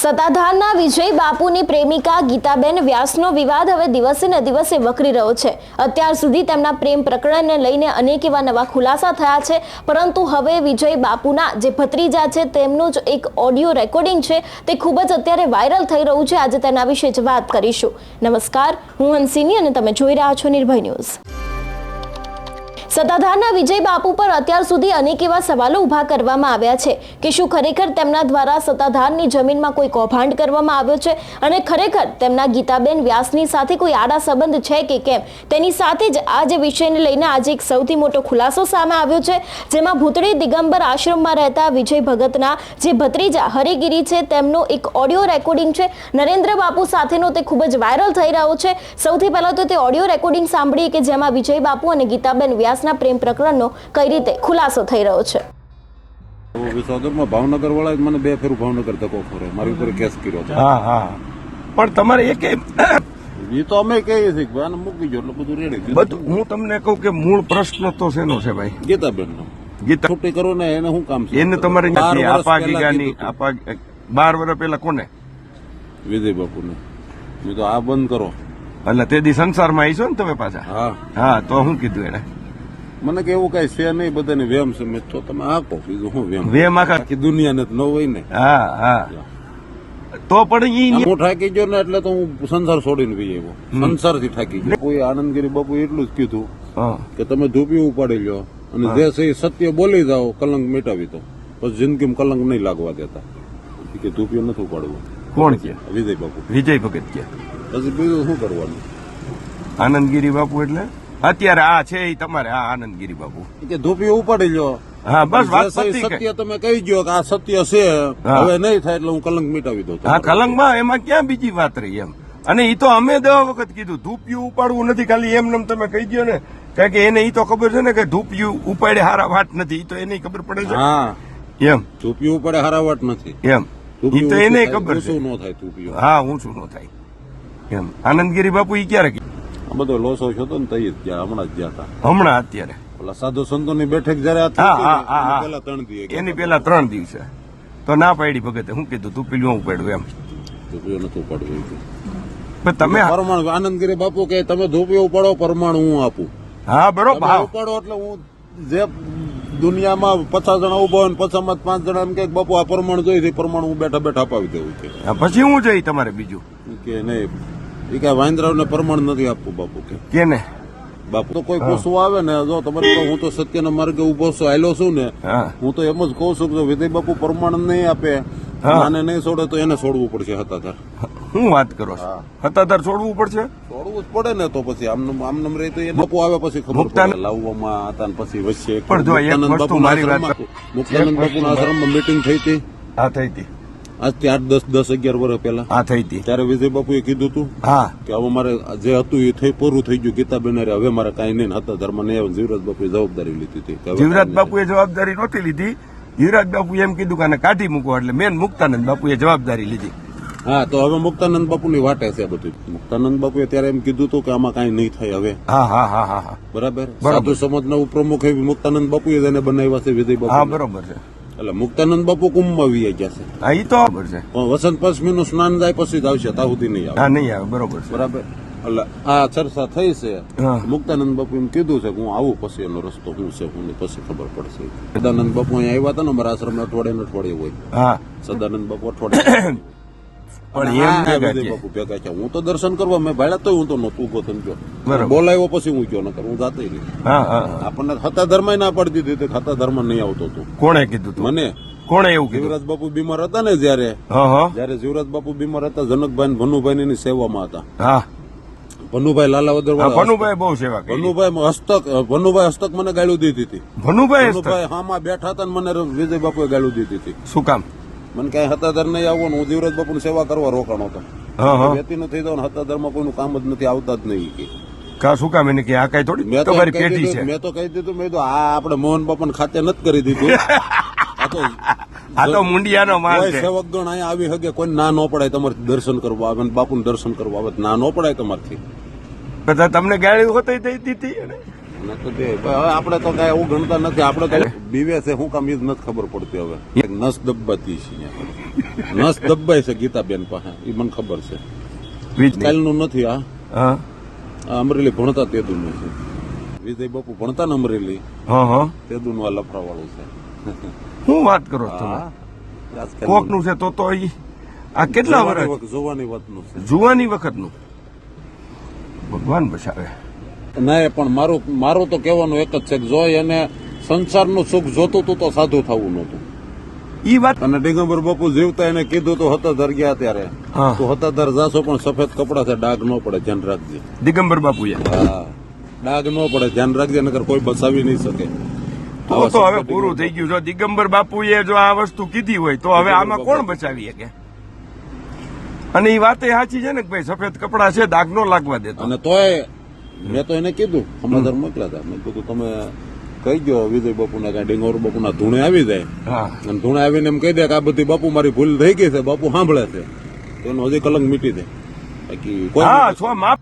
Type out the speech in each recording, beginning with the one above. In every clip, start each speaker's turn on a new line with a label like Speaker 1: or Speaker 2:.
Speaker 1: સત્તાધારના વિજય બાપુની પ્રેમિકા ગીતાબેન વ્યાસનો વિવાદ હવે દિવસે ને દિવસે વકરી રહ્યો છે। અત્યાર સુધી તેમના પ્રેમ પ્રકરણને લઈને અનેક એવા નવા ખુલાસા થયા છે, પરંતુ હવે વિજય બાપુના જે ભત્રીજા છે તેમનું જ એક ઓડિયો રેકોર્ડિંગ છે તે ખૂબ જ અત્યારે વાયરલ થઈ રહ્યું છે। આજે તેના વિશે જ વાત કરીશું। નમસ્કાર, હું હંસિની અને તમે જોઈ રહ્યા છો નિર્ભય ન્યૂઝ। સત્તાધારના વિજય બાપુ પર અત્યાર સુધી અનેક એવા સવાલો ઉભા કરવામાં આવ્યા છે કે શું ખરેખર તેમના દ્વારા સત્તાધારની જમીનમાં કોઈ કૌભાંડ કરવામાં આવ્યો છે અને ખરેખર તેમના ગીતાબેન વ્યાસની સાથે કોઈ આડા સંબંધ છે કે કેમ। તેની સાથે જ આ જે વિષયને લઈને આજે એક સૌથી મોટો ખુલાસો સામે આવ્યો છે, જેમાં ભૂતળી દિગંબર આશ્રમમાં રહેતા વિજય ભગતના જે ભત્રીજા હરિગીરી છે તેમનો એક ઓડિયો રેકોર્ડિંગ છે નરેન્દ્ર બાપુ સાથેનો, તે ખૂબ જ વાયરલ થઈ રહ્યો છે। સૌથી પહેલા તો તે ઓડિયો રેકોર્ડિંગ સાંભળીએ કે જેમાં વિજય બાપુ અને ગીતાબેન વ્યાસ પ્રેમ પ્રકરણનો કઈ રીતે ખુલાસો થઈ રહ્યો છે।
Speaker 2: વિસાવદરમાં ભાવનગર વાળા મને બે ફેરું ભાવનગર ધક્કો ખોરે મારી ઉપર કેસ કર્યો છે।
Speaker 3: હા પણ તમારે એક
Speaker 2: એ તો અમે કહીએ છીએ કે આને મૂકી જો એટલે બધું રેડી
Speaker 3: બધું। હું તમને કહું કે મૂળ પ્રશ્ન તો શેનો છે ભાઈ?
Speaker 2: ગીતાબેન નો
Speaker 3: ગીતા
Speaker 2: છૂટી કરો ને એને શું કામ છે?
Speaker 3: એને તમારે નથી આપા ગીગાની 12 વર્ષ પહેલા કોને?
Speaker 2: વિજય બાપુને મેં તો આ બંધ કરો
Speaker 3: એટલે તે દી સંસારમાં આવીશો ને તમે પાછા? હા તો શું કીધું એને?
Speaker 2: મને કે એવું કઈ છે નહીં, બધાને વેમ છે। મેં તો તમે આપો, બીજું શું
Speaker 3: વેમ આખી
Speaker 2: દુનિયાને ન હોય ને।
Speaker 3: હા તો પણ
Speaker 2: હું થાકી ગયો ને એટલે તો હું સંસાર છોડીને બી આવ્યો, સંસારથી થાકી ગયો। કોઈ આનંદગીરી બાપુ એટલું જ કીધું કે તમે ધૂપિયું ઉપાડી લો અને જે છે એ સત્ય બોલી જાઓ, કલંક મિટાવી દો, પછી જિંદગીમાં કલંક નહીં લાગવા દેતા। કે ધૂપિયું નથી ઉપાડવું।
Speaker 3: કોણ કે?
Speaker 2: વિજય બાપુ,
Speaker 3: વિજય ભગત કે?
Speaker 2: પછી બીજું શું કરવાનું?
Speaker 3: આનંદગીરી બાપુ એટલે અત્યારે આ છે એ તમારે આ આનંદગીરી બાપુ
Speaker 2: કે ધૂપિયું ઉપાડી લો।
Speaker 3: હા બસ વાત
Speaker 2: સત્ય તમે કહી ગયો કે આ સત્ય છે, હવે નહીં થાય એટલે હું કલંક મિટાવી દઉં।
Speaker 3: હા કલંકમાં એમાં ક્યાં બીજી વાત રહી એમ? અને એ તો અમે દવા વખત કીધું ધૂપિયું ઉપાડવું નથી, ખાલી એમ તમે કહી દો ને, કારણ કે એને એ તો ખબર છે ને કે ધૂપિયું ઉપાડે હારા વાત નથી, એ તો એને ખબર પડે છે।
Speaker 2: હા
Speaker 3: એમ
Speaker 2: ધૂપિયું ઉપાડે હારા વાત નથી
Speaker 3: એમ એ તો એને ખબર છે।
Speaker 2: ન થાય ધૂપિયું,
Speaker 3: હા ઊંચું ન થાય એમ। આનંદગીરી બાપુ એ ક્યારે
Speaker 2: આ બધો લોસો હતો ને તઈ જ ગયા, હમણાં જ ગયા હતા।
Speaker 3: હમણાં અત્યારે
Speaker 2: ઓલા સાધુ સંતોની બેઠક જયારે પેલા 3 દિવસ
Speaker 3: એની પેલા 3 દિવસે તો ના પાડી ભગતે શું કીધું તું પેલું ઉપાડ્યું એમ?
Speaker 2: ધૂપિયું નથી ઉપાડવું।
Speaker 3: તમે
Speaker 2: પરમાણુ આનંદગીરી બાપુ કે તમે ધૂપિયું ઉપાડો, પરમાણુ હું આપું।
Speaker 3: હા બરોબર
Speaker 2: ઉપાડો એટલે હું જે દુનિયામાં 50 જણા ઉભા હોય 50 5 જણા એમ કે બાપુ આ પરમાણુ જોઈ, પરમાણુ હું બેઠા બેઠા અપાવી દેવું છે।
Speaker 3: પછી હું જઈ તમારે બીજું
Speaker 2: કે નહીં એ કે વાંદરાવ ને પરમાણુ નથી આપવું બાપુ કે
Speaker 3: કેને?
Speaker 2: બાપુ તો કોઈ પૂછવા આવે ને, જો તમારે હું તો સત્યના માર્ગે ઉભો છું, આયલો છું ને, હું તો એમ જ કઉ છું કે વિજય બાપુ પ્રમાણ નહીં આપે, આને નહીં છોડે તો એને છોડવું પડશે। હતાધાર
Speaker 3: હું વાત કરો છો? હતાધાર છોડવું પડશે?
Speaker 2: છોડવું જ પડે ને, તો પછી આમનામ રહી તો એ બાપુ આવે પછી ખબર પડે લાવવામાં હતા ને પછી વચ્ચે મુક્તાનંદ બાપુના આશ્રમમાં મીટિંગ થઈ હતી।
Speaker 3: હા થઈ હતી
Speaker 2: આજથી 8 10 11 વર્ષ પહેલા
Speaker 3: હા થઈ હતી।
Speaker 2: ત્યારે વિજય બાપુએ કીધું હતું કે હવે મારે જે હતું એ થઈ પૂરું થઈ ગયું, ગીતાબેન હવે મારે કઈ નહીં, હતા ધર્મ નહીં। જીવરાજ બાપુએ જવાબદારી લીધી હતી।
Speaker 3: જીવરાજ બાપુએ જવાબદારી નહોતી લીધી, જીવરાજ બાપુ એમ કીધું કે કાઢી મૂકો, એટલે મેન મુક્તાનંદ બાપુએ જવાબદારી લીધી।
Speaker 2: હા તો હવે મુક્તાનંદ બાપુની વાટે છે બધું। મુક્તાનંદ બાપુએ ત્યારે એમ કીધું હતું કે આમાં કઈ નહીં થાય હવે।
Speaker 3: હા
Speaker 2: બરાબર। સાધુ સમાજના ઉપપ્રમુખ એવી મુક્તાનંદ બાપુએ એને બનાવ્યા છે વિજય બાપુ।
Speaker 3: હા બરોબર છે।
Speaker 2: એટલે મુક્તાનંદ બાપુ કુંભમાં વી ગયા છે।
Speaker 3: હા એ તો બરાબર છે,
Speaker 2: વસંત પંચમી નું સ્નાન જાય પછી જ આવશે, ત્યાં સુધી નહીં આવે।
Speaker 3: હા નહીં આવે, બરોબર છે
Speaker 2: બરાબર। એટલે આ ચર્ચા થઈ છે, મુક્તાનંદ બાપુ એમ કીધું છે કે હું આવું પછી એનો રસ્તો શું છે હું પછી ખબર પડશે। સદાનંદ બાપુ અહીંયા આવ્યા હતા ને અમારા આશ્રમ અઠવાડિયે હોય।
Speaker 3: હા
Speaker 2: સદાનંદ બાપુ અઠવાડિયે
Speaker 3: પણ
Speaker 2: બાપુ ભેગા છે। હું તો દર્શન કરવા મેં ભાડ્યા તો હું તો નતું ગોતન ગયો, બોલાવ્યો પછી હું ગયો, નકર હું જાતે નહીં। આપણને હતા ધર્મ ના પાડી દીધી, હતા ધર્મ નહીં આવતો તું।
Speaker 3: કોણે કીધું તું? મને કોણે એવું કીધું?
Speaker 2: જીવરાજ બાપુ બીમાર હતા ને જયારે જીવરાજ બાપુ બીમાર હતા, જનકભાઈ ભનુભાઈ ની સેવામાં હતા। ભનુભાઈ લાલાવદર
Speaker 3: ભનુભાઈ બહુ સેવા કરી।
Speaker 2: ભનુભાઈ હસ્તક મને ગાળું દીધી હતી।
Speaker 3: ભનુભાઈ
Speaker 2: હામાં બેઠા હતા ને મને વિજય બાપુએ ગાળું દીધી હતી।
Speaker 3: શું કામ?
Speaker 2: મને કઈ હતાધાર નહીં આવવાનું, હું જીવરાજ બાપુ ની સેવા કરવા રોકાણો હતો। વ્યક્તિ નું થઈ જવાનું, હતાધાર માં કોઈનું કામ જ નથી, આવતા જ નહીં।
Speaker 3: કા શું કામ? એને કે આ કઈ થોડી તમારી પેઢી છે?
Speaker 2: મેં તો કહી દીધું, મેં તો આ આપણે મોહન બાપા ખાતે નથી કરી દીધું।
Speaker 3: આ તો મુંડિયાનો માલ છે।
Speaker 2: સેવકગણ અહીંયા આવી શકે, કોઈ ના ન પડાય તમારથી દર્શન કરવા આવે, બાપુ દર્શન કરવા આવે ના ન પડાય તમારથી।
Speaker 3: બધા તમને ગાળી હોતી દઈ દીધી?
Speaker 2: ને તો તે હવે આપણે તો કઈ એવું ગણતા નથી, આપણે તો બીવે છે શું કામ એ જ નથી ખબર પડતી. હવે એક નસ દબાતી છે અહીંયા. નસ દબાય છે ગીતાબેન પાસે, એ મને ખબર છે. કાલનું નથી આ.
Speaker 3: હા
Speaker 2: અમરેલી ભણતા તેદુનું છે. વિજય બાપુ ભણતા ને અમરેલી
Speaker 3: હા
Speaker 2: તેદુનું આ લફરાવાળું છે.
Speaker 3: શું વાત કરો છો તમે? કોક નું છે તો ઈ આ કેટલા વર્ષ
Speaker 2: જોવાની વાતનું છે.
Speaker 3: જુવાની વખતનું ભગવાન બચાવે.
Speaker 2: ના પણ મારું તો કહેવાનું એક જ છે કે જો એને સંસારનું સુખ જોતું હતું તો સાધુ થવું નહોતું.
Speaker 3: ઈ વાત
Speaker 2: અને દિગંબર બાપુ જીવતા એને કીધું તો હતાધર ગયા ત્યારે
Speaker 3: હા.
Speaker 2: તો હતાધર જાશો પણ સફેદ કપડા છે, ડાઘ ન પડે, ધ્યાન રાખજે.
Speaker 3: દિગંબર બાપુએ
Speaker 2: હા, ડાઘ ન પડે, ધ્યાન રાખજે, નકર કોઈ બચાવી નહીં શકે.
Speaker 3: તો હવે પૂરું થઈ ગયું. જો દિગંબર બાપુએ જો આ વસ્તુ કીધી હોય તો હવે આમાં કોણ બચાવી શકે? અને એ વાત સાચી છે ને કે ભાઈ સફેદ કપડા છે, દાગ નો લાગવા દેતો.
Speaker 2: અને તોય મેં તો એને કીધું, સમાધાન મોકલ્યા હતા, મેં કીધું તમે કહી ગયો વિજય બાપુના કે ડિંગોર બાપુના ધૂણે આવી જાય
Speaker 3: હા
Speaker 2: અને ધૂણે આવીને એમ કહી દે કે આ બધી બાપુ મારી ભૂલ થઈ ગઈ છે, બાપુ સાંભળે છે, તો એનો હજી કલંક મીટી દે. બાકી
Speaker 3: હા
Speaker 2: કોઈ
Speaker 3: માફ.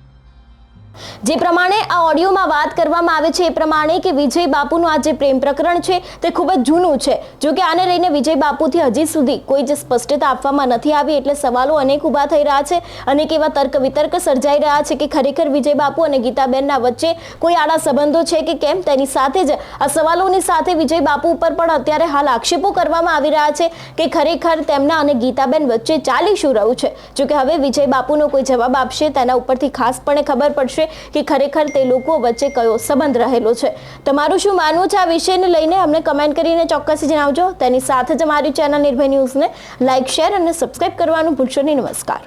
Speaker 1: જે પ્રમાણે આ ઓડિયોમાં વાત કરવામાં આવે છે એ પ્રમાણે કે વિજય બાપુનું આ જે પ્રેમ પ્રકરણ છે તે ખૂબ જ જૂનું છે. જો કે આને લઈને વિજય બાપુથી હજી સુધી કોઈ જ સ્પષ્ટતા આપવામાં નથી આવી, એટલે સવાલો અનેક ઊભા થઈ રહ્યા છે. અનેક એવા તર્ક વિતર્ક સર્જાઈ રહ્યા છે કે ખરેખર વિજય બાપુ અને ગીતાબેનના વચ્ચે કોઈ આડા સંબંધો છે કે કેમ. તેની સાથે જ આ સવાલોની સાથે વિજય બાપુ ઉપર પણ અત્યારે હાલ આક્ષેપો કરવામાં આવી રહ્યા છે કે ખરેખર તેમના અને ગીતાબેન વચ્ચે ચાલી શું રહ્યું છે. જો કે હવે વિજય બાપુનો કોઈ જવાબ આપશે તેના ઉપરથી ખાસપણે ખબર પડશે કે ખરેખર તે લોકો વચ્ચે કયો સંબંધ રહેલો છે. તમારું શું માનવું છે આ વિષયને લઈને અમને કમેન્ટ કરીને ચોક્કસ જણાવજો. તેની સાથે જ અમારી ચેનલ નિર્ભય ન્યૂઝને લાઇક, શેર અને સબસ્ક્રાઇબ કરવાનું ભૂલશો નહીં. નમસ્કાર.